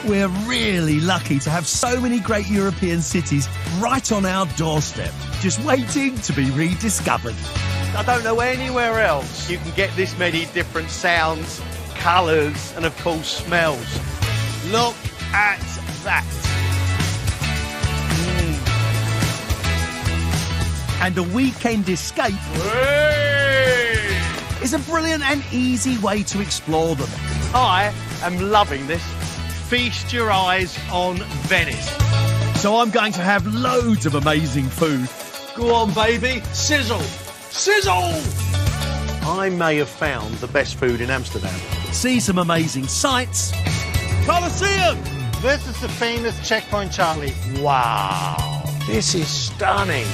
We're really lucky to have so many great European cities right on our doorstep, just waiting to be rediscovered. I don't know anywhere else you can get this many different sounds, colours and, of course, smells. Look at that. And a weekend escape is a brilliant and easy way to explore them. I am loving this. Feast your eyes on Venice. So I'm going to have loads of amazing food. Go on, baby. Sizzle. Sizzle! I may have found the best food in Amsterdam. See some amazing sights. Colosseum! This is the famous Checkpoint Charlie. Wow. This is stunning.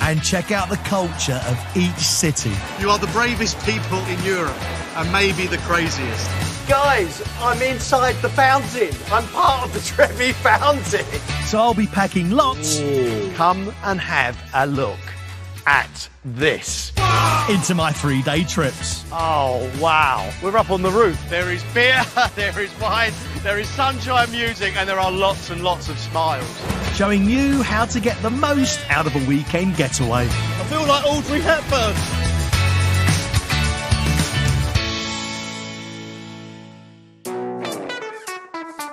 And check out the culture of each city. You are the bravest people in Europe, and maybe the craziest. Guys, I'm inside the fountain. I'm part of the Trevi Fountain. So I'll be packing lots. Ooh. Come and have a look at this. Into my 3-day trips. Oh, wow. We're up on the roof. There is beer, there is wine, there is sunshine music, and there are lots and lots of smiles. Showing you how to get the most out of a weekend getaway. I feel like Audrey Hepburn.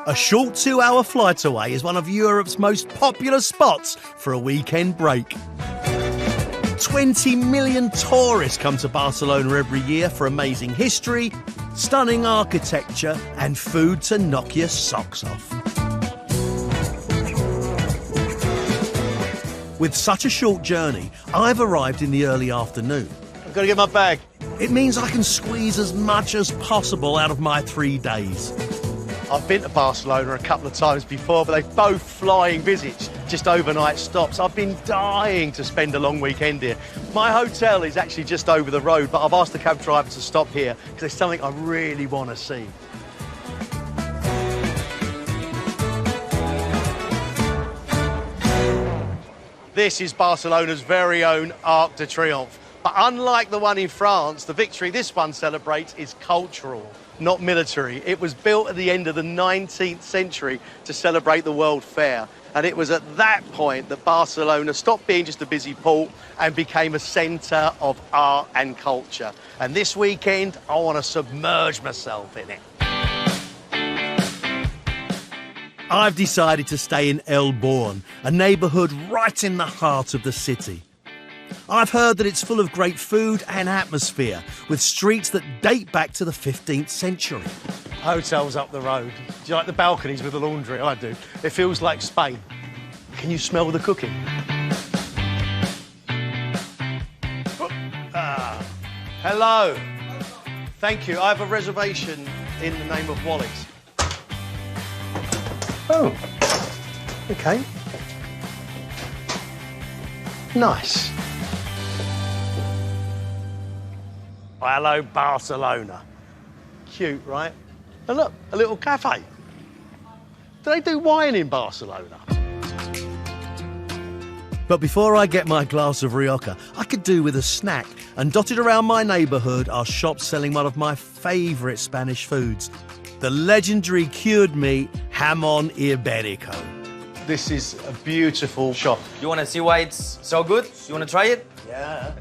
A short 2-hour flight away is one of Europe's most popular spots for a weekend break. 20 million tourists come to Barcelona every year for amazing history, stunning architecture, and food to knock your socks off. With such a short journey, I've arrived in the early afternoon. I've got to get my bag. It means I can squeeze as much as possible out of my 3 days. I've been to Barcelona a couple of times before, but they're both flying visits, just overnight stops. I've been dying to spend a long weekend here. My hotel is actually just over the road, but I've asked the cab driver to stop here because there's something I really want to see. This is Barcelona's very own Arc de Triomphe. But unlike the one in France, the victory this one celebrates is cultural, not military. It was built at the end of the 19th century to celebrate the World Fair. And it was at that point that Barcelona stopped being just a busy port and became a centre of art and culture. And this weekend, I want to submerge myself in it. I've decided to stay in El Born, a neighbourhood right in the heart of the city. I've heard that it's full of great food and atmosphere, with streets that date back to the 15th century. Hotel's up the road. Do you like the balconies with the laundry? I do. It feels like Spain. Can you smell the cooking? Hello. Thank you. I have a reservation in the name of Wallace. Oh, okay. Nice. Hello, Barcelona. Cute, right? And look, a little cafe. Do they do wine in Barcelona? But before I get my glass of Rioja, I could do with a snack. And dotted around my neighbourhood are shops selling one of my favourite Spanish foods, the legendary cured meat jamón ibérico. This is a beautiful shop. You want to see why it's so good? You want to try it? Yeah.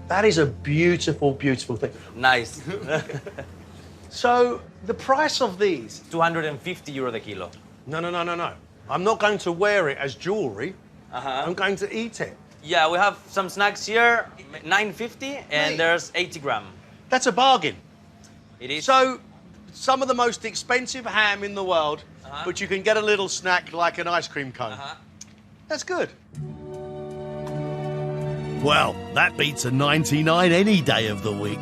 That is a beautiful, beautiful thing. Nice. So, the price of these? 250 euro the kilo. No. I'm not going to wear it as jewellery. I'm going to eat it. Yeah, we have some snacks here, 950, and Mate. there's 80 gram. That's a bargain. It is. So, some of the most expensive ham in the world, but you can get a little snack like an ice cream cone. That's good. Well, that beats a 99 any day of the week.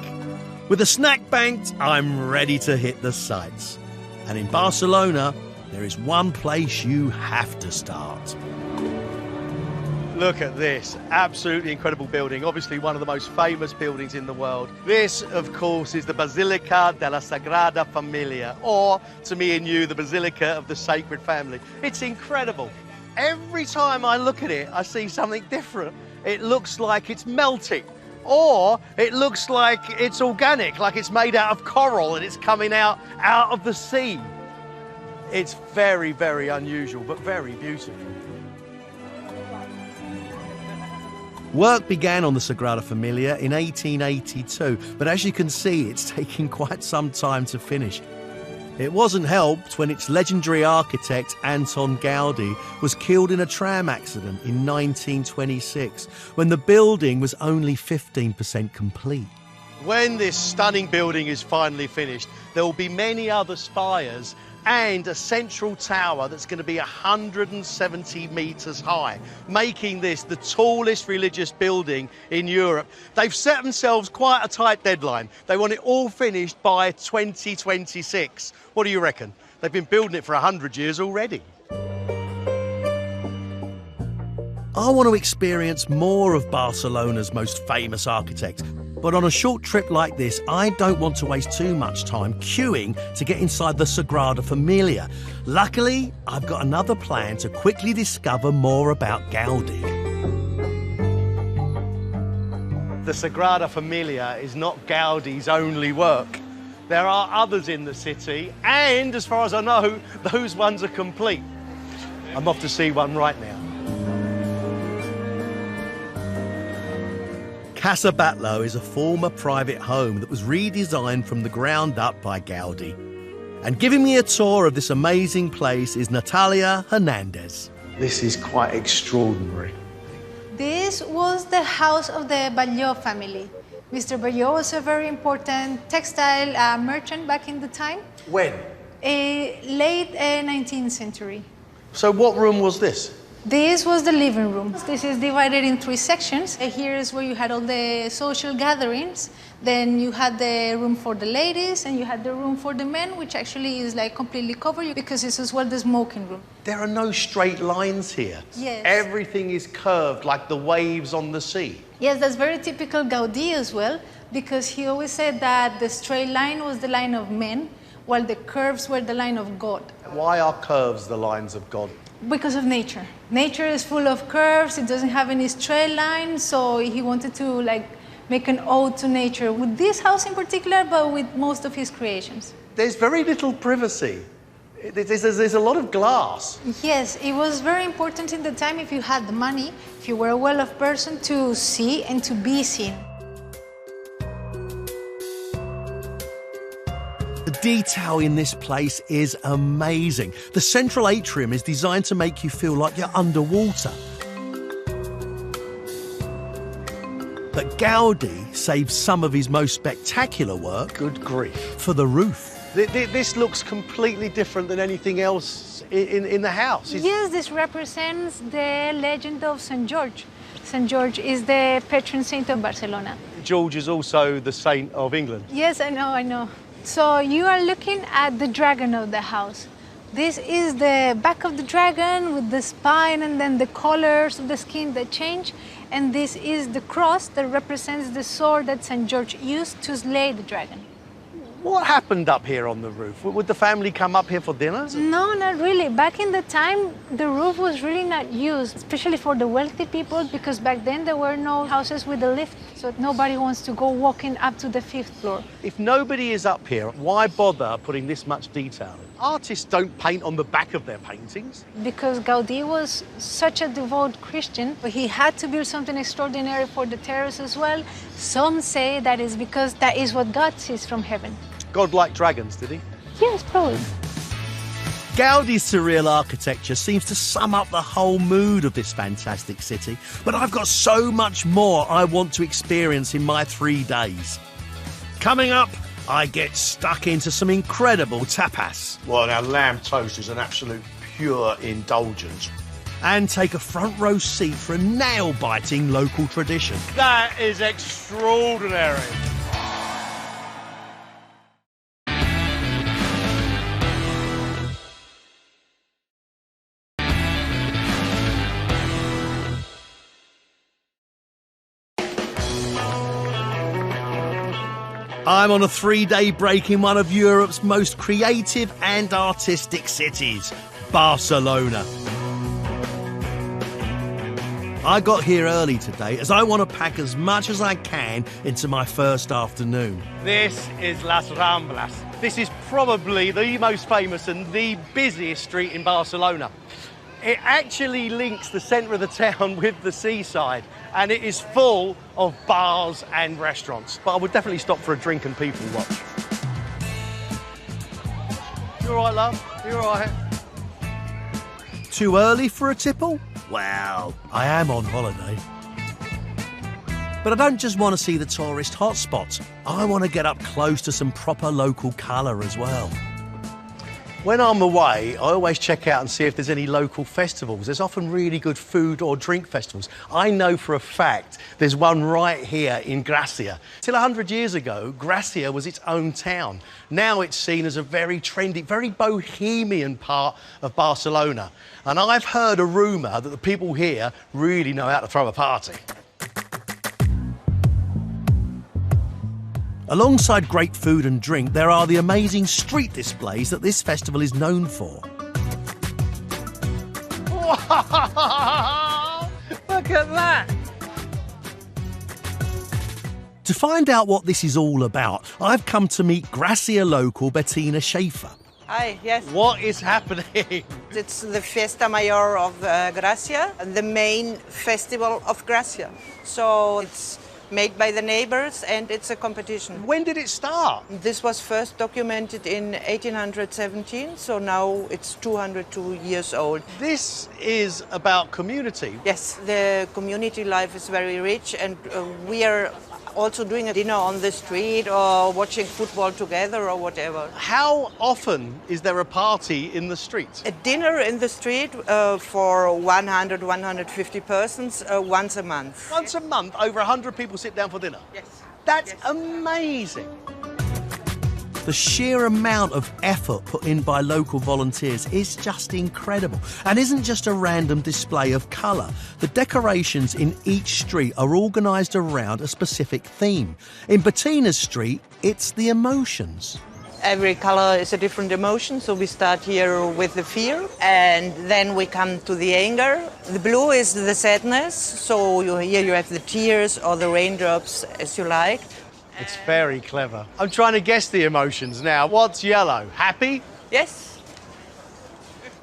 With a snack banked, I'm ready to hit the sights. And in Barcelona, there is one place you have to start. Look at this, absolutely incredible building, obviously one of the most famous buildings in the world. This, of course, is the Basilica de la Sagrada Familia, or, to me and you, the Basilica of the Sacred Family. It's incredible. Every time I look at it, I see something different. It looks like it's melting. or it looks like it's organic, like it's made out of coral and it's coming out of the sea. It's very, very unusual, but very beautiful. Work began on the Sagrada Familia in 1882, but as you can see, it's taking quite some time to finish. It wasn't helped when its legendary architect, Anton Gaudi, was killed in a tram accident in 1926, when the building was only 15% complete. When this stunning building is finally finished, there will be many other spires and a central tower that's going to be 170 metres high, making this the tallest religious building in Europe. They've set themselves quite a tight deadline. They want it all finished by 2026. What do you reckon? They've been building it for 100 years already. I want to experience more of Barcelona's most famous architect, but on a short trip like this, I don't want to waste too much time queuing to get inside the Sagrada Familia. Luckily, I've got another plan to quickly discover more about Gaudi. The Sagrada Familia is not Gaudi's only work. There are others in the city, and as far as I know, those ones are complete. I'm off to see one right now. Casa Batlló is a former private home that was redesigned from the ground up by Gaudi. And giving me a tour of this amazing place is Natalia Hernandez. This is quite extraordinary. This was the house of the Batlló family. Mr. Batlló was a very important textile merchant back in the time. When? Late 19th century. So what room was this? This was the living room. This is divided in 3 sections. Here is where you had all the social gatherings. Then you had the room for the ladies, and you had the room for the men, which actually is like completely covered because this is well the smoking room. There are no straight lines here. Yes. Everything is curved like the waves on the sea. Yes, that's very typical Gaudí as well, because he always said that the straight line was the line of men, while the curves were the line of God. Why are curves the lines of God? Because of nature. Nature is full of curves, it doesn't have any straight lines, so he wanted to make an ode to nature with this house in particular, but with most of his creations. There's very little privacy. There's a lot of glass. Yes, it was very important in the time if you had the money, if you were a well-off person, to see and to be seen. The detail in this place is amazing. The central atrium is designed to make you feel like you're underwater. But Gaudi saved some of his most spectacular work, Good grief. for the roof. This looks completely different than anything else in the house. Yes, this represents the legend of St. George. St. George is the patron saint of Barcelona. George is also the saint of England. Yes, I know. So you are looking at the dragon of the house. This is the back of the dragon with the spine and then the colors of the skin that change. And this is the cross that represents the sword that St. George used to slay the dragon. What happened up here on the roof? Would the family come up here for dinner? No, not really. Back in the time, the roof was really not used, especially for the wealthy people, because back then there were no houses with a lift, so nobody wants to go walking up to the 5th floor. If nobody is up here, why bother putting this much detail in? Artists don't paint on the back of their paintings. Because Gaudí was such a devout Christian, but he had to build something extraordinary for the terrace as well. Some say that is because that is what God sees from heaven. God liked dragons, did he? Yes, probably. Gaudi's surreal architecture seems to sum up the whole mood of this fantastic city, but I've got so much more I want to experience in my 3 days. Coming up, I get stuck into some incredible tapas Well, now lamb toast is an absolute pure indulgence. and take a front row seat for a nail-biting local tradition. That is extraordinary. I'm on a 3-day break in one of Europe's most creative and artistic cities, Barcelona. I got here early today as I want to pack as much as I can into my first afternoon. This is Las Ramblas. This is probably the most famous and the busiest street in Barcelona. It actually links the centre of the town with the seaside, and it is full of bars and restaurants. But I would definitely stop for a drink and people watch. You all right, love? You all right? Too early for a tipple? Well, I am on holiday. But I don't just want to see the tourist hotspots. I want to get up close to some proper local colour as well. When I'm away, I always check out and see if there's any local festivals. There's often really good food or drink festivals. I know for a fact there's one right here in Gracia. Till 100 years ago, Gracia was its own town. Now it's seen as a very trendy, very bohemian part of Barcelona. And I've heard a rumour that the people here really know how to throw a party. Alongside great food and drink, there are the amazing street displays that this festival is known for. Wow! Look at that! To find out what this is all about, I've come to meet Gracia local Bettina Schaefer. Hi, yes. What is happening? It's the Fiesta Mayor of Gracia, the main festival of Gracia. So it's made by the neighbors and it's a competition. When did it start? This was first documented in 1817, so now it's 202 years old. This is about community. Yes, the community life is very rich, and we are also doing a dinner on the street or watching football together or whatever. How often is there a party in the street? A dinner in the street for 100, 150 persons once a month. Once a month, over 100 people sit down for dinner? Yes. That's Yes. amazing. The sheer amount of effort put in by local volunteers is just incredible and isn't just a random display of colour. The decorations in each street are organised around a specific theme. In Bettina's street, it's the emotions. Every color is a different emotion, so we start here with the fear and then we come to the anger. The blue is the sadness, so here you have the tears or the raindrops as you like. It's very clever. I'm trying to guess the emotions now. What's yellow? Happy? Yes,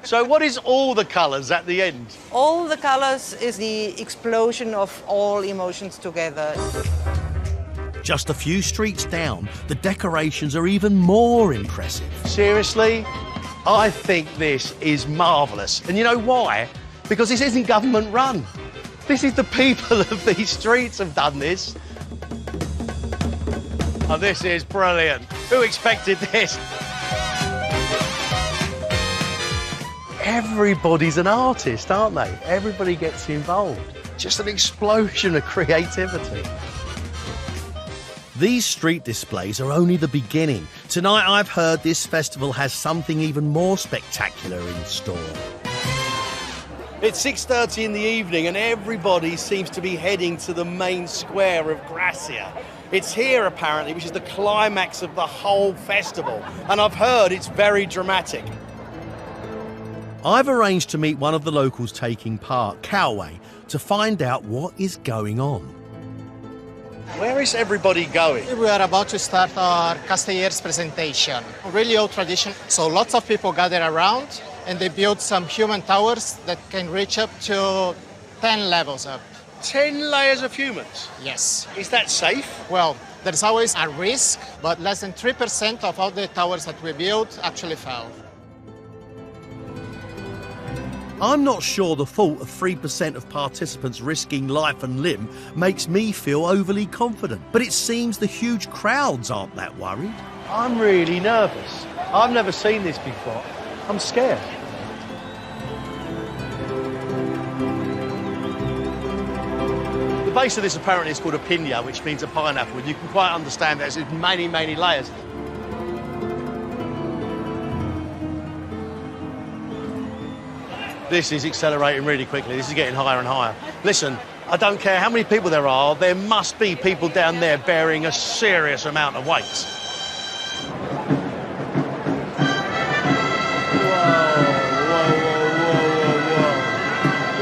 So what is all the colours at the end? all the colors is the explosion of all emotions together. Just a few streets down, the decorations are even more impressive. Seriously? I think this is marvellous. And you know why? Because this isn't government run. This is the people of these streets have done this. Oh, this is brilliant. Who expected this? Everybody's an artist, aren't they? Everybody gets involved. Just an explosion of creativity. These street displays are only the beginning. Tonight I've heard this festival has something even more spectacular in store. It's 6:30 in the evening and everybody seems to be heading to the main square of Gracia. It's here, apparently, which is the climax of the whole festival. And I've heard it's very dramatic. I've arranged to meet one of the locals taking part, Cowway, to find out what is going on. Where is everybody going? We are about to start our Castellers presentation. Really old tradition, so lots of people gather around and they build some human towers that can reach up to 10 levels up. 10 layers of humans. Yes. Is that safe? Well, there's always a risk, but less than 3% of all the towers that we built actually fell. I'm not sure the thought of 3% of participants risking life and limb makes me feel overly confident, but it seems the huge crowds aren't that worried. I'm really nervous. I've never seen this before. I'm scared. The base of this apparently is called a piña, which means a pineapple. You can quite understand there's many, many layers. This is accelerating really quickly. This is getting higher and higher. Listen, I don't care how many people there are, there must be people down there bearing a serious amount of weight.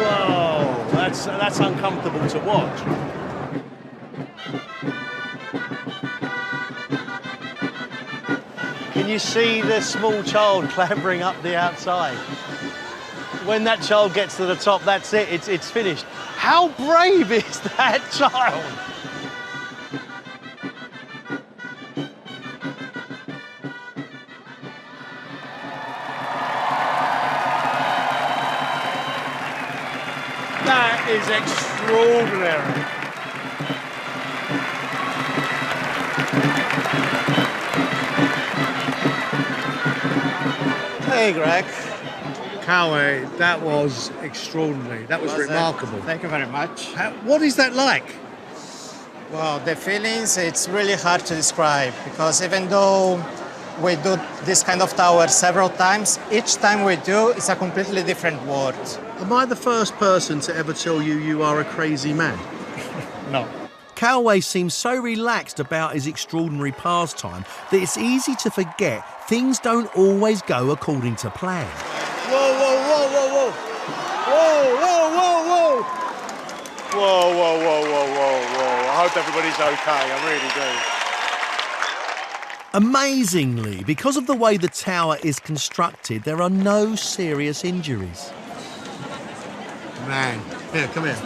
Whoa, that's that's uncomfortable to watch. Can you see the small child clambering up the outside? When that child gets to the top, that's it, it's finished. How brave is that child? That is extraordinary. Hey, Greg. Kawe, that was extraordinary. That was remarkable. Thank you very much. What is that like? Well, the feelings, it's really hard to describe because even though we do this kind of tower several times, each time we do, it's a completely different world. Am I the first person to ever tell you you are a crazy man? No. Calway seems so relaxed about his extraordinary pastime that it's easy to forget things don't always go according to plan. Whoa, whoa, whoa, whoa, whoa. Whoa, whoa, whoa, whoa. Whoa, whoa, whoa, whoa, whoa, whoa. I hope everybody's okay, I really do. Amazingly, because of the way the tower is constructed, there are no serious injuries. Man, here, come here.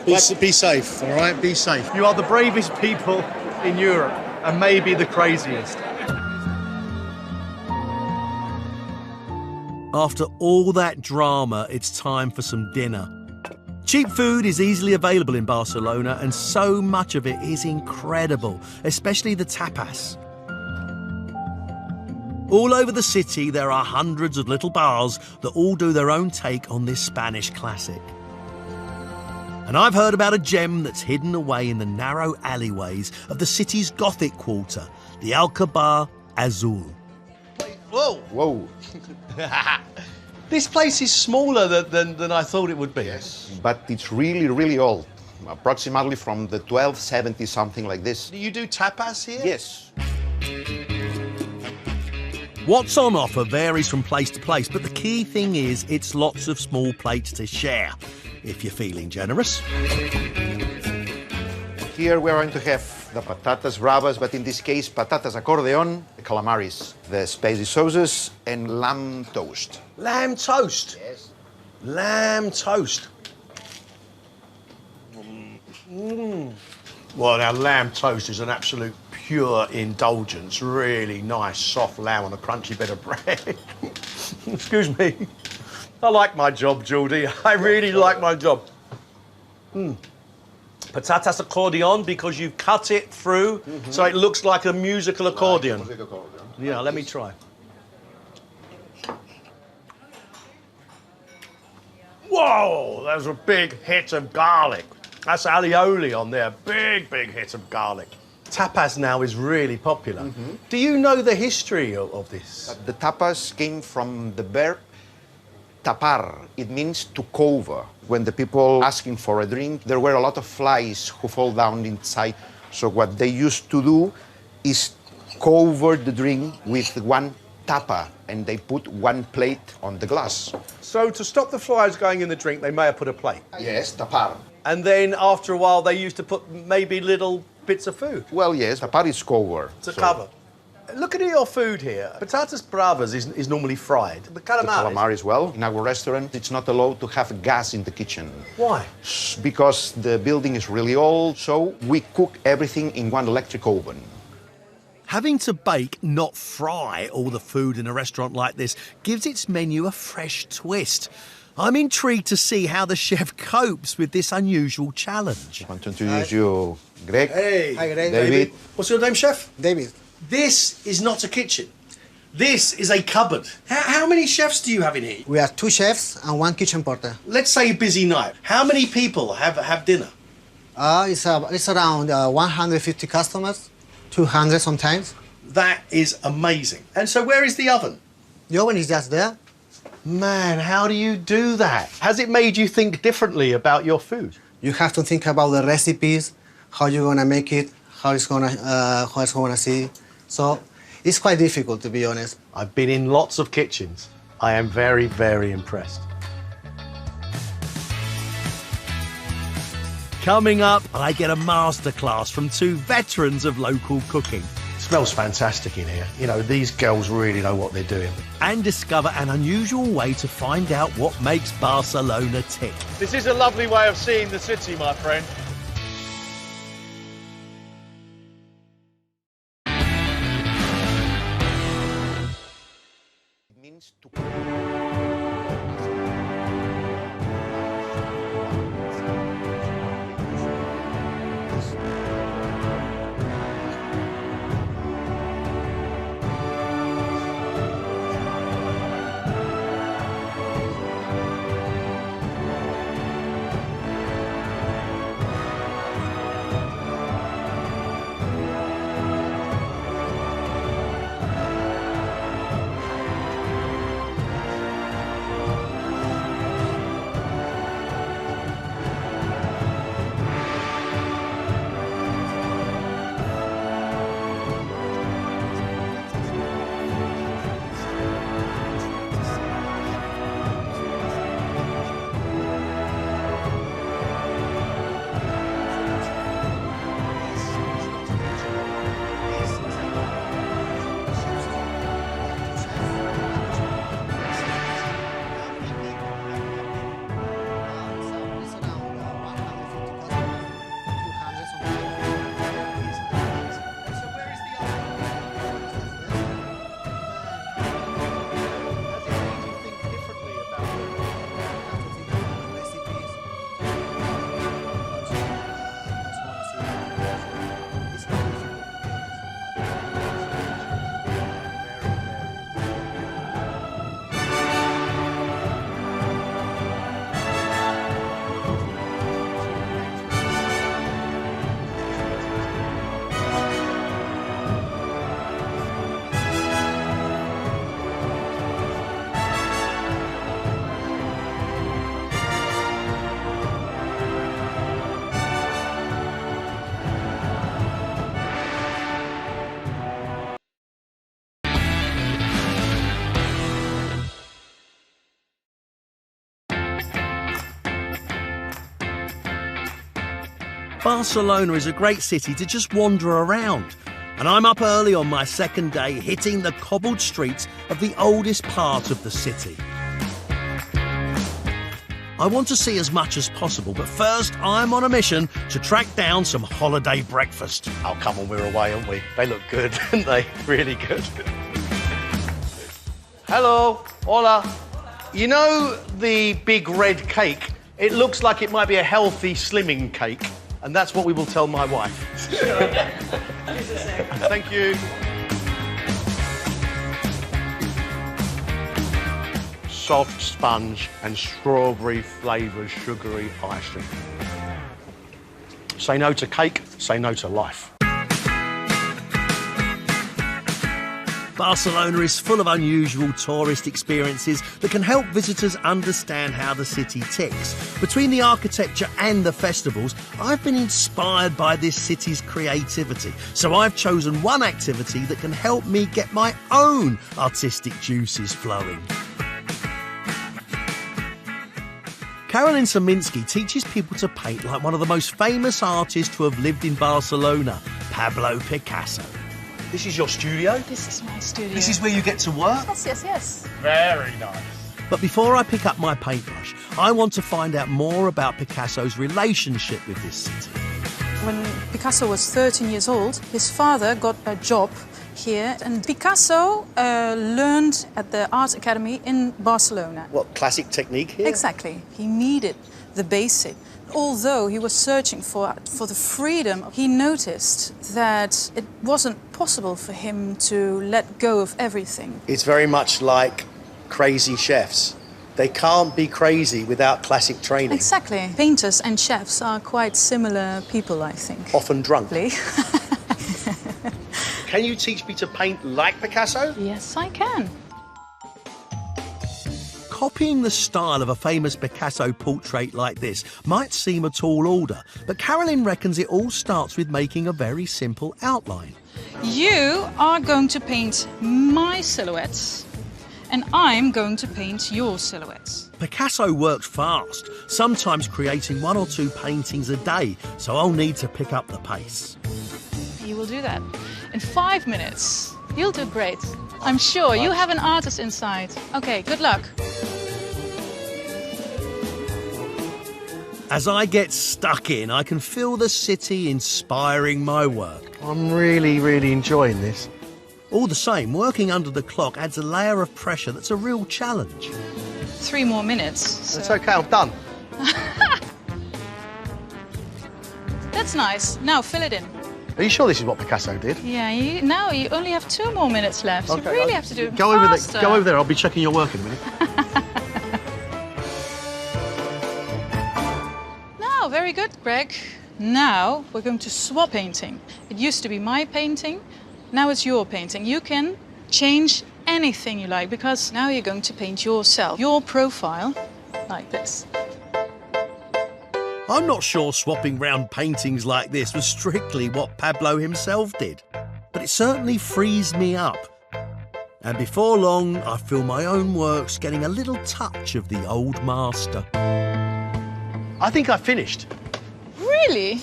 Be safe, all right? Be safe. You are the bravest people in Europe and maybe the craziest. After all that drama, it's time for some dinner. Cheap food is easily available in Barcelona and so much of it is incredible, especially the tapas. All over the city there are hundreds of little bars that all do their own take on this Spanish classic. And I've heard about a gem that's hidden away in the narrow alleyways of the city's Gothic quarter, the Alcabá Azul. Whoa! Whoa. This place is smaller than I thought it would be. Yes, but it's really, really old. Approximately from the 1270, something like this. Do you do tapas here? Yes. What's on offer varies from place to place, but the key thing is it's lots of small plates to share, if you're feeling generous. Here we're going to have the patatas bravas, but in this case, patatas accordion, the calamaris, the spicy sauces, and lamb toast. Lamb toast? Yes. Lamb toast. Well, now, lamb toast is an absolute pure indulgence. Really nice, soft lamb on a crunchy bit of bread. Excuse me. I like my job, Geordie. I really like my job. Patatas accordion, because you cut it through so it looks like a musical accordion. Yeah, let me try. Whoa, there's a big hit of garlic. That's alioli on there, big hit of garlic. Tapas now is really popular. Do you know the history of this? The tapas came from the verb tapar. It means to cover. When the people asking for a drink, there were a lot of flies who fall down inside. So what they used to do is cover the drink with one tapa, and they put one plate on the glass. So to stop the flies going in the drink, they may have put a plate. Yes, tapar. And then after a while, they used to put maybe little bits of food Well, yes, tapar is cover. to cover. Look at your food here. Patatas bravas is normally fried. The The calamaris. calamari as well. In our restaurant, it's not allowed to have gas in the kitchen. Why? Because the building is really old, so we cook everything in one electric oven. Having to bake, not fry, all the food in a restaurant like this gives its menu a fresh twist. I'm intrigued to see how the chef copes with this unusual challenge. I want to introduce you, Greg. Hey. Hi, Greg. David. What's your name, chef? David. This is not a kitchen. This is a cupboard. How many chefs do you have in here? We are 2 chefs and 1 kitchen porter. Let's say a busy night. How many people have dinner? It's around 150 customers, 200 sometimes. That is amazing. And so where is the oven? The oven is just there. Man, how do you do that? Has it made you think differently about your food? You have to think about the recipes, how you're gonna make it, how it's gonna see. So it's quite difficult, to be honest. I've been in lots of kitchens. I am very, very impressed. Coming up, I get a masterclass from two veterans of local cooking. Smells fantastic in here. You know, these girls really know what they're doing. And discover an unusual way to find out what makes Barcelona tick. This is a lovely way of seeing the city, my friend. It means to Barcelona is a great city to just wander around. And I'm up early on my second day, hitting the cobbled streets of the oldest part of the city. I want to see as much as possible, but first I'm on a mission to track down some holiday breakfast. Oh, come on, we're away, aren't we? They look good, don't they? Really good. Hello. Hola. You know the big red cake? It looks like it might be a healthy slimming cake. And that's what we will tell my wife. Thank you. Soft sponge and strawberry flavoured sugary icing. Say no to cake, say no to life. Barcelona is full of unusual tourist experiences that can help visitors understand how the city ticks. Between the architecture and the festivals, I've been inspired by this city's creativity. So I've chosen one activity that can help me get my own artistic juices flowing. Carolyn Saminsky teaches people to paint like one of the most famous artists who have lived in Barcelona, Pablo Picasso. This is your studio? This is my studio. This is where you get to work? Yes, yes, yes. Very nice. But before I pick up my paintbrush, I want to find out more about Picasso's relationship with this city. When Picasso was 13 years old, his father got a job here, and Picasso learned at the Art Academy in Barcelona. What, classic technique here? Exactly. He needed the basic. Although he was searching for the freedom, he noticed that it wasn't possible for him to let go of everything. It's very much like crazy chefs. They can't be crazy without classic training. Exactly. Painters and chefs are quite similar people, I think. Often drunk. Can Can you teach me to paint like Picasso? Yes, I can. Copying the style of a famous Picasso portrait like this might seem a tall order, but Carolyn reckons it all starts with making a very simple outline. You are going to paint my silhouettes, and I'm going to paint your silhouettes. Picasso worked fast, sometimes creating 1 or 2 paintings a day, so I'll need to pick up the pace. You will do that. In 5 minutes, you'll do great. I'm sure you have an artist inside. Okay, good luck. As I get stuck in, I can feel the city inspiring my work. I'm really, really enjoying this. All the same, working under the clock adds a layer of pressure that's a real challenge. 3 more minutes. So. It's okay, I'm done. That's nice. Now fill it in. Are you sure this is what Picasso did? Yeah, now you only have 2 more minutes left. Okay, you really have to do it go faster. Go over there, I'll be checking your work in a minute. Now, very good, Greg. Now we're going to swap painting. It used to be my painting, now it's your painting. You can change anything you like because now you're going to paint yourself, your profile, like this. I'm not sure swapping round paintings like this was strictly what Pablo himself did, but it certainly frees me up. And before long, I feel my own works getting a little touch of the old master. I think I finished. Really?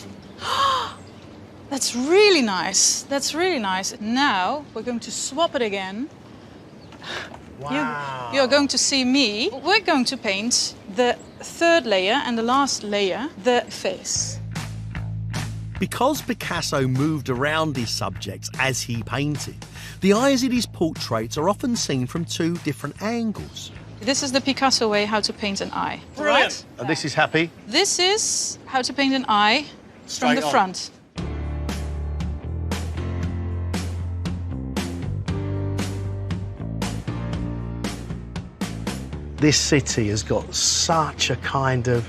That's really nice. That's really nice. Now we're going to swap it again. Wow. You're going to see me. We're going to paint the 3rd layer and the last layer, the face. Because Picasso moved around his subjects as he painted, the eyes in his portraits are often seen from 2 different angles. This is the Picasso way how to paint an eye. Brilliant. Right? And this is Happy. This is how to paint an eye from the on. front. This city has got such a kind of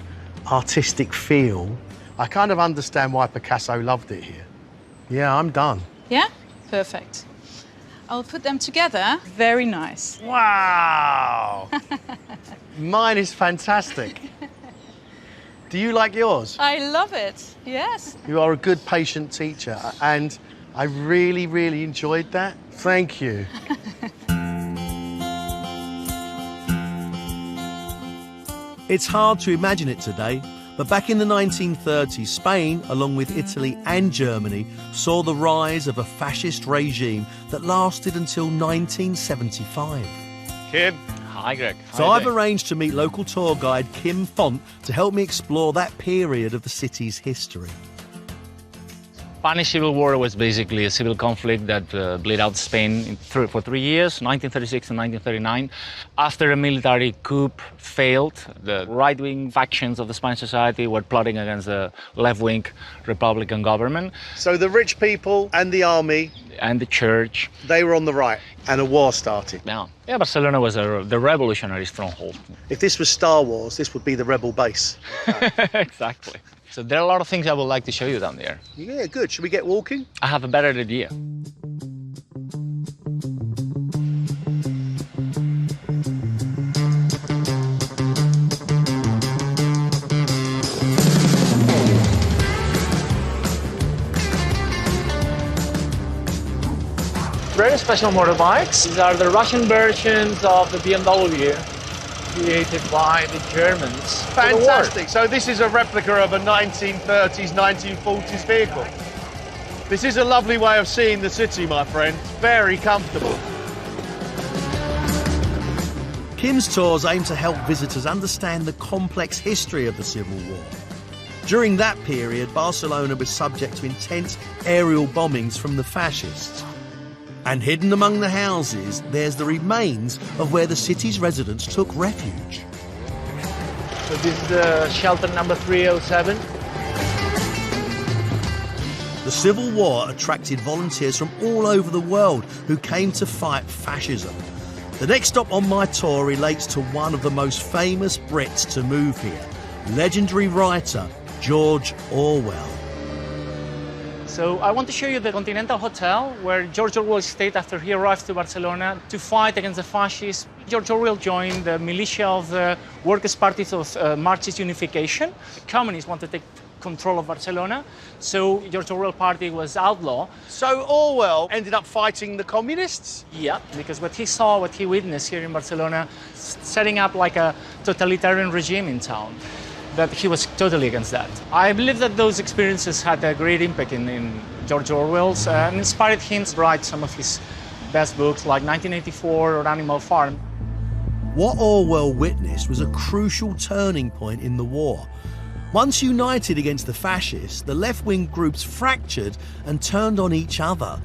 artistic feel. I kind of understand why Picasso loved it here. Yeah, I'm done. Yeah? Perfect. I'll put them together. Very nice. Wow! Mine is fantastic. Do you like yours? I love it. Yes. You are a good, patient teacher, and I really, really enjoyed that. Thank you. It's hard to imagine it today, but back in the 1930s, Spain, along with Italy and Germany, saw the rise of a fascist regime that lasted until 1975. Kim? Hi, Greg. So I've arranged to meet local tour guide Kim Font to help me explore that period of the city's history. Spanish Civil War was basically a civil conflict that blew out Spain for 3 years, 1936 and 1939. After a military coup failed, the right-wing factions of the Spanish society were plotting against the left-wing Republican government. So the rich people and the army and the church, they were on the right, and a war started. Yeah, Barcelona was the revolutionary stronghold. If this was Star Wars, this would be the rebel base. Exactly. So there are a lot of things I would like to show you down there. Yeah, good. Should we get walking? I have a better idea. Very special motorbikes. These are the Russian versions of the BMW, created by the Germans. Fantastic. So this is a replica of a 1930s, 1940s vehicle. This is a lovely way of seeing the city, my friend. Very comfortable. Kim's tours aim to help visitors understand the complex history of the Civil War. During that period, Barcelona was subject to intense aerial bombings from the fascists. And hidden among the houses, there's the remains of where the city's residents took refuge. So this is shelter number 307. The Civil War attracted volunteers from all over the world who came to fight fascism. The next stop on my tour relates to one of the most famous Brits to move here, legendary writer George Orwell. So I want to show you the Continental Hotel where George Orwell stayed after he arrived to Barcelona to fight against the fascists. George Orwell joined the militia of the Workers' Party of Marxist Unification. The communists wanted to take control of Barcelona. So George Orwell's party was outlawed. So Orwell ended up fighting the communists? Yeah, because what he saw, what he witnessed here in Barcelona, setting up like a totalitarian regime in town, that he was totally against that. I believe that those experiences had a great impact in George Orwell's and inspired him to write some of his best books like 1984 or Animal Farm. What Orwell witnessed was a crucial turning point in the war. Once united against the fascists, the left-wing groups fractured and turned on each other.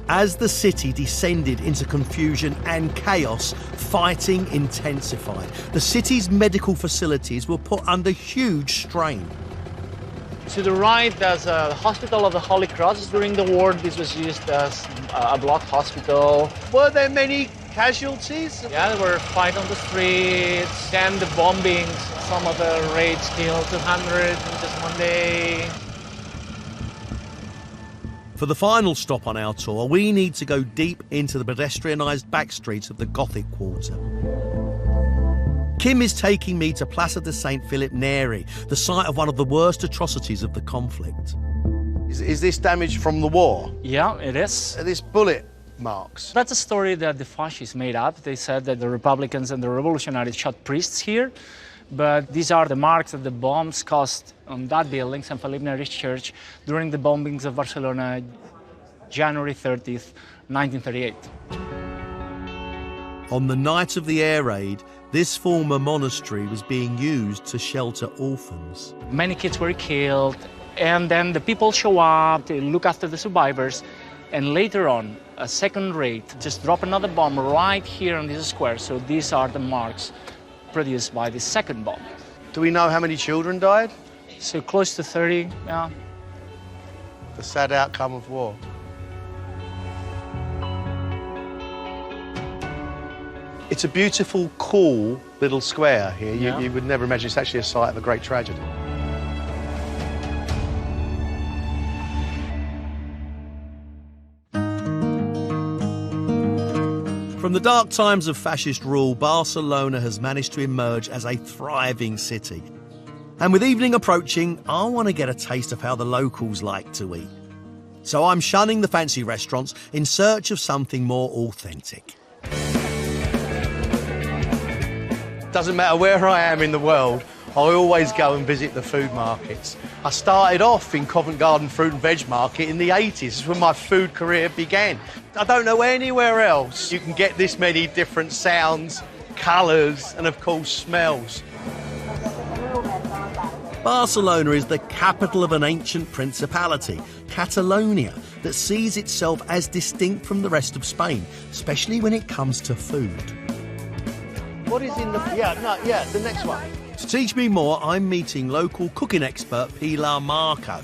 As the city descended into confusion and chaos, fighting intensified. The city's medical facilities were put under huge strain. To the right, there's a Hospital of the Holy Cross. During the war, this was used as a block hospital. Were there many casualties? Yeah, there were fights on the streets, then the bombings. Some of the raids killed 200 in just one day. For the final stop on our tour, we need to go deep into the pedestrianised back streets of the Gothic quarter. Kim is taking me to Plaza de Saint Philip Neri, the site of one of the worst atrocities of the conflict. Is this damage from the war? Yeah, it is. This bullet marks? That's a story that the fascists made up. They said that the Republicans and the revolutionaries shot priests here, but these are the marks that the bombs caused on that building, St. Philip Neri's church, during the bombings of Barcelona, January 30th, 1938. On the night of the air raid, this former monastery was being used to shelter orphans. Many kids were killed, and then the people show up to look after the survivors, and later on, a second raid just dropped another bomb right here on this square. So these are the marks produced by the second bomb. Do we know how many children died? So close to 30, yeah. The sad outcome of war. It's a beautiful, cool little square here. You would never imagine it's actually a site of a great tragedy. From the dark times of fascist rule, Barcelona has managed to emerge as a thriving city. And with evening approaching, I want to get a taste of how the locals like to eat. So I'm shunning the fancy restaurants in search of something more authentic. Doesn't matter where I am in the world, I always go and visit the food markets. I started off in Covent Garden Fruit and Veg Market in the 80s. This is when my food career began. I don't know anywhere else you can get this many different sounds, colours and, of course, smells. Barcelona is the capital of an ancient principality, Catalonia, that sees itself as distinct from the rest of Spain, especially when it comes to food. What is in the... the next one. To teach me more, I'm meeting local cooking expert Pilar Marco.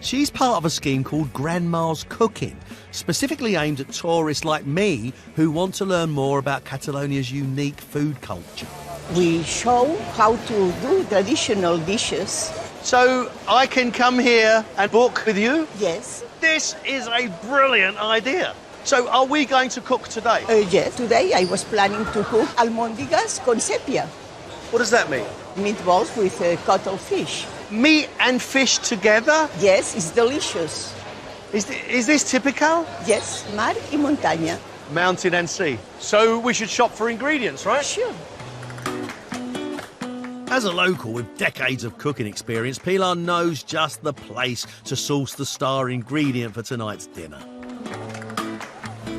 She's part of a scheme called Grandma's Cooking, specifically aimed at tourists like me who want to learn more about Catalonia's unique food culture. We show how to do traditional dishes. So I can come here and book with you? Yes. This is a brilliant idea. So are we going to cook today? Yes. Today I was planning to cook almóndigas con sepia. What does that mean? Meatballs with cuttlefish. Meat and fish together? Yes, it's delicious. Is this typical? Yes, mar y montaña. Mountain and sea. So we should shop for ingredients, right? Sure. As a local with decades of cooking experience, Pilar knows just the place to source the star ingredient for tonight's dinner.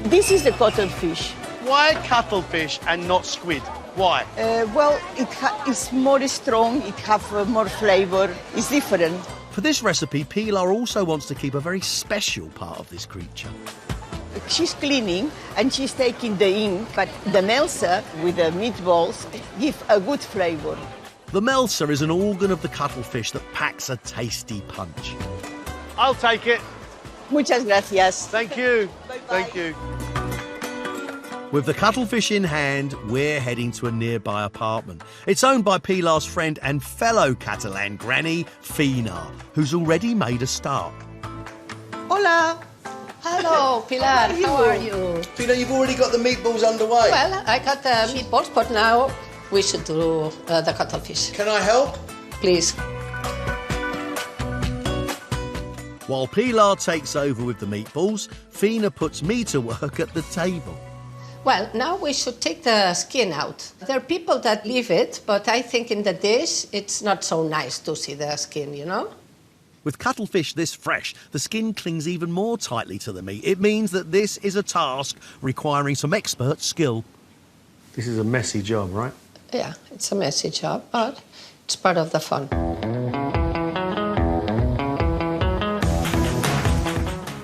This is the cuttlefish. Why cuttlefish and not squid? Why? Well, it's more strong, it has more flavour, it's different. For this recipe, Pilar also wants to keep a very special part of this creature. She's cleaning and she's taking the ink, but the melsa with the meatballs give a good flavour. The melsa is an organ of the cuttlefish that packs a tasty punch. I'll take it. Muchas gracias. Thank you. Bye-bye. Thank you. With the cuttlefish in hand, we're heading to a nearby apartment. It's owned by Pilar's friend and fellow Catalan granny, Fina, who's already made a start. Hola. Hello, Pilar. How are you? Fina, you've already got the meatballs underway. Well, I got the meatballs, but now we should do the cuttlefish. Can I help? Please. While Pilar takes over with the meatballs, Fina puts me to work at the table. Well, now we should take the skin out. There are people that leave it, but I think in the dish it's not so nice to see the skin, you know? With cuttlefish this fresh, the skin clings even more tightly to the meat. It means that this is a task requiring some expert skill. This is a messy job, right? Yeah, it's a messy job, but it's part of the fun.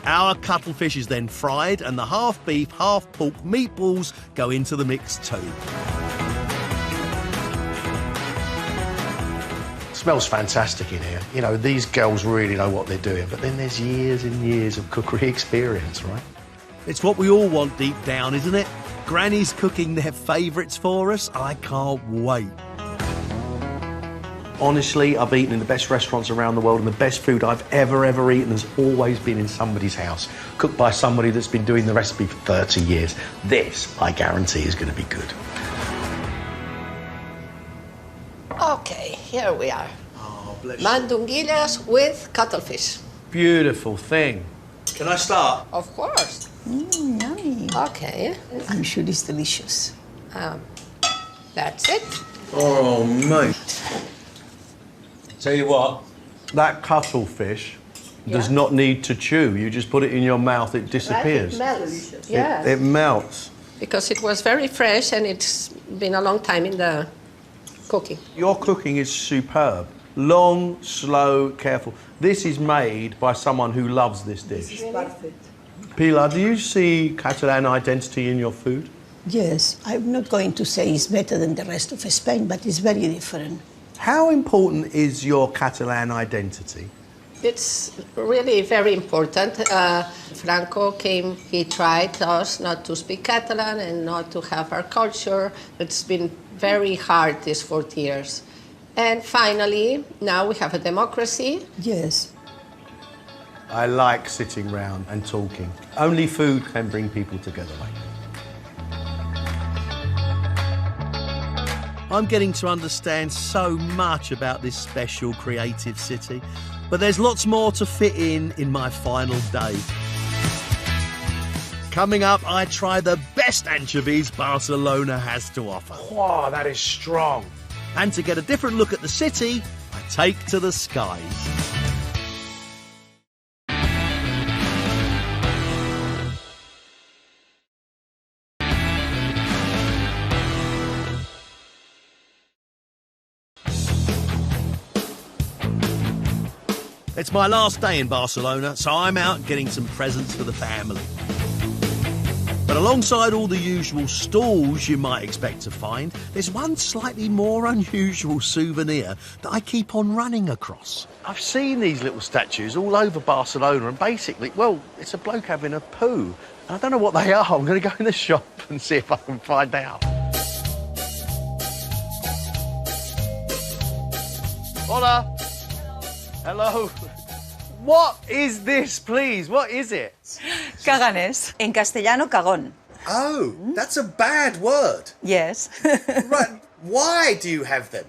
Our cuttlefish is then fried and the half beef, half pork meatballs go into the mix too. Smells fantastic in here. You know, these girls really know what they're doing, but then there's years and years of cookery experience, right? It's what we all want deep down, isn't it? Granny's cooking their favourites for us. I can't wait. Honestly, I've eaten in the best restaurants around the world, and the best food I've ever eaten has always been in somebody's house, cooked by somebody that's been doing the recipe for 30 years. This, I guarantee, is going to be good. Okay, here we are. Oh, bless you. Mandunguillas with cuttlefish. Beautiful thing. Can I start? Of course. Yummy. Okay. I'm sure it's delicious. That's it. Oh, mate. Tell you what, that cuttlefish does not need to chew. You just put it in your mouth, it disappears. It melts. Yes. It melts. Because it was very fresh and it's been a long time in the cooking. Your cooking is superb. Long, slow, careful. This is made by someone who loves this dish. This is perfect. Pilar, do you see Catalan identity in your food? Yes, I'm not going to say it's better than the rest of Spain, but it's very different. How important is your Catalan identity? It's really very important. Franco came, he tried us not to speak Catalan and not to have our culture. It's been very hard these 40 years. And finally, now we have a democracy. Yes. I like sitting round and talking. Only food can bring people together like that. I'm getting to understand so much about this special creative city, but there's lots more to fit in my final day. Coming up, I try the best anchovies Barcelona has to offer. Wow, that is strong. And to get a different look at the city, I take to the skies. It's my last day in Barcelona, so I'm out getting some presents for the family. But alongside all the usual stalls you might expect to find, there's one slightly more unusual souvenir that I keep on running across. I've seen these little statues all over Barcelona, and basically, well, it's a bloke having a poo. And I don't know what they are. I'm going to go in the shop and see if I can find out. Hola. Hello. What is this, please? What is it? Caganes. En castellano, cagón. Oh, that's a bad word. Yes. Right. Why do you have them?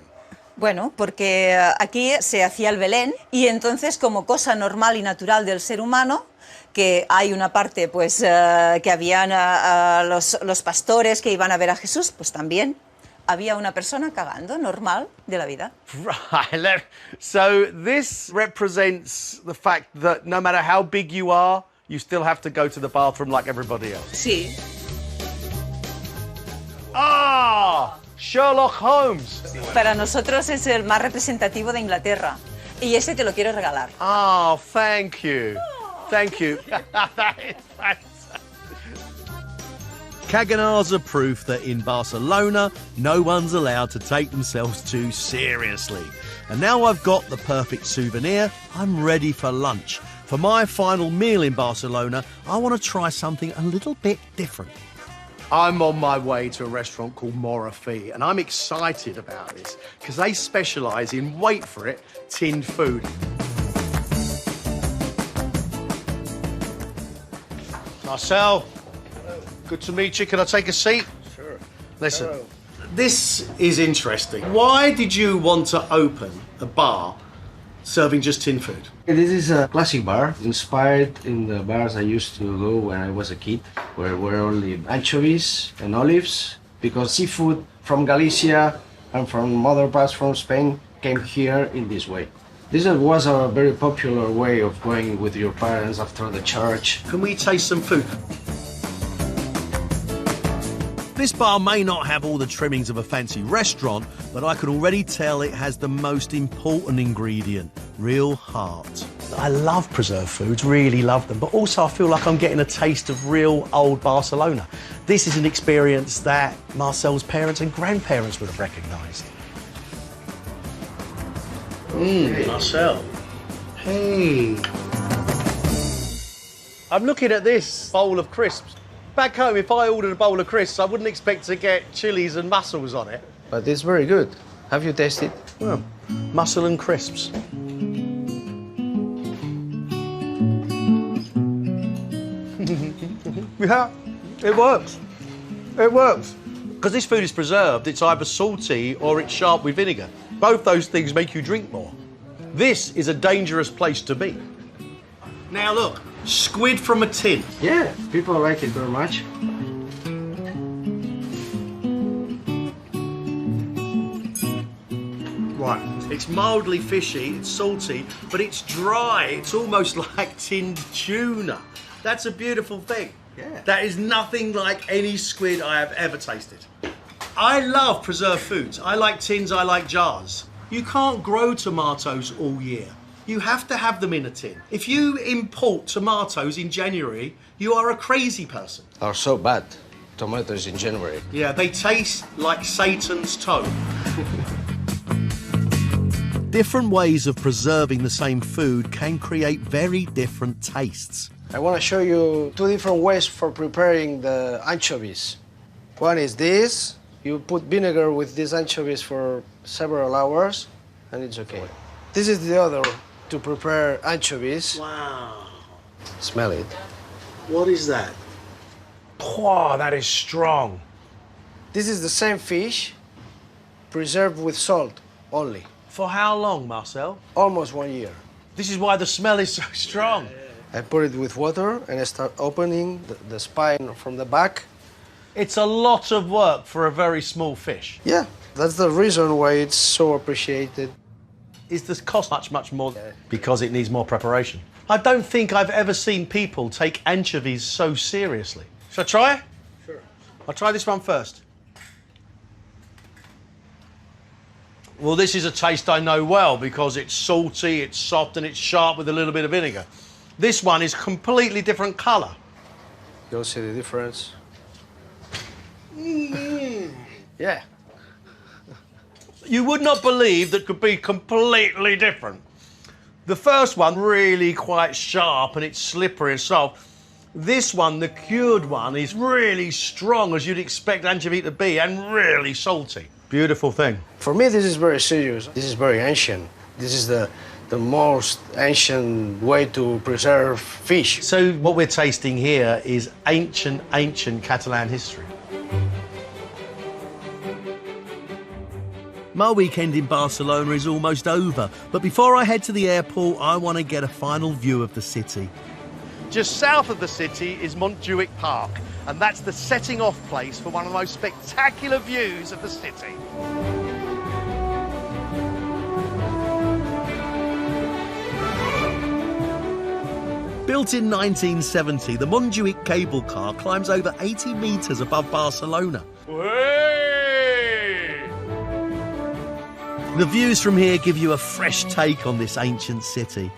Bueno, porque aquí se hacía el Belén y entonces como cosa normal y natural del ser humano, que hay una parte pues que habían los pastores que iban a ver a Jesús, pues también había una persona cagando normal de la vida. Right. So this represents the fact that no matter how big you are, you still have to go to the bathroom like everybody else. Sí. Ah, Sherlock Holmes. Para nosotros es el más representativo de Inglaterra. Y ese te lo quiero regalar. Oh, thank you. Thank you. That is fantastic. Caganars are proof that in Barcelona, no one's allowed to take themselves too seriously. And now I've got the perfect souvenir, I'm ready for lunch. For my final meal in Barcelona, I want to try something a little bit different. I'm on my way to a restaurant called Morafi, and I'm excited about this because they specialise in, wait for it, tinned food. Marcel, good to meet you. Can I take a seat? Sure. Listen, Hello. this is interesting. Why did you want to open a bar serving just tin food. This is a classic bar, inspired in the bars I used to go when I was a kid, where were only anchovies and olives, because seafood from Galicia and from other parts from Spain came here in this way. This was a very popular way of going with your parents after the church. Can we taste some food? This bar may not have all the trimmings of a fancy restaurant, but I can already tell it has the most important ingredient, real heart. I love preserved foods, really love them, but also I feel like I'm getting a taste of real old Barcelona. This is an experience that Marcel's parents and grandparents would have recognised. Marcel. Hey. I'm looking at this bowl of crisps. Back home, if I ordered a bowl of crisps, I wouldn't expect to get chilies and mussels on it. But it's very good. Have you tasted? Well, mussel and crisps. Yeah, it works. It works. Because this food is preserved, it's either salty or it's sharp with vinegar. Both those things make you drink more. This is a dangerous place to be. Now look, squid from a tin. Yeah, people like it very much. Right, it's mildly fishy, it's salty, but it's dry. It's almost like tinned tuna. That's a beautiful thing. Yeah. That is nothing like any squid I have ever tasted. I love preserved foods. I like tins, I like jars. You can't grow tomatoes all year. You have to have them in a tin. If you import tomatoes in January, you are a crazy person. Are so bad, tomatoes in January. Yeah, they taste like Satan's toe. Different ways of preserving the same food can create very different tastes. I want to show you two different ways for preparing the anchovies. One is this. You put vinegar with these anchovies for several hours, and it's okay. This is the other to prepare anchovies. Wow. Smell it. What is that? Oh, that is strong. This is the same fish, preserved with salt only. For how long, Marcel? Almost 1 year. This is why the smell is so strong. I put it with water and I start opening the spine from the back. It's a lot of work for a very small fish. Yeah, that's the reason why it's so appreciated. Is this cost much more? Because it needs more preparation. I don't think I've ever seen people take anchovies so seriously. Shall I try? Sure. I'll try this one first. Well, this is a taste I know well because it's salty, it's soft, and it's sharp with a little bit of vinegar. This one is completely different colour. You'll see the difference. Yeah. You would not believe that could be completely different. The first one, really quite sharp and it's slippery and soft. This one, the cured one, is really strong as you'd expect anchovy to be and really salty. Beautiful thing. For me, this is very serious. This is very ancient. This is the most ancient way to preserve fish. So what we're tasting here is ancient Catalan history. My weekend in Barcelona is almost over, but before I head to the airport, I want to get a final view of the city. Just south of the city is Montjuic Park, and that's the setting off place for one of the most spectacular views of the city. Built in 1970, the Montjuic cable car climbs over 80 metres above Barcelona. The views from here give you a fresh take on this ancient city.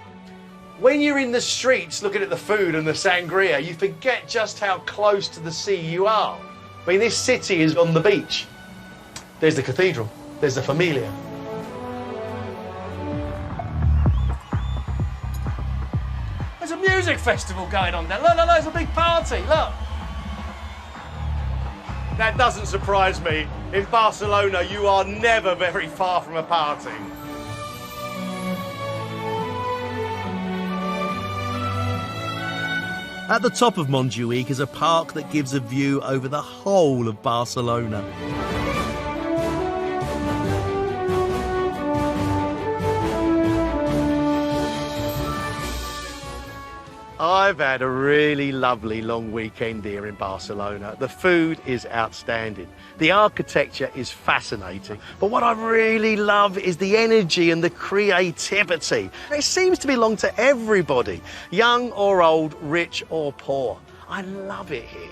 When you're in the streets looking at the food and the sangria, you forget just how close to the sea you are. I mean, this city is on the beach. There's the cathedral, there's the Familia. There's a music festival going on there. Look, there's a big party, look. That doesn't surprise me. In Barcelona, you are never very far from a party. At the top of Montjuic is a park that gives a view over the whole of Barcelona. I've had a really lovely long weekend here in Barcelona. The food is outstanding. The architecture is fascinating. But what I really love is the energy and the creativity. It seems to belong to everybody, young or old, rich or poor. I love it here.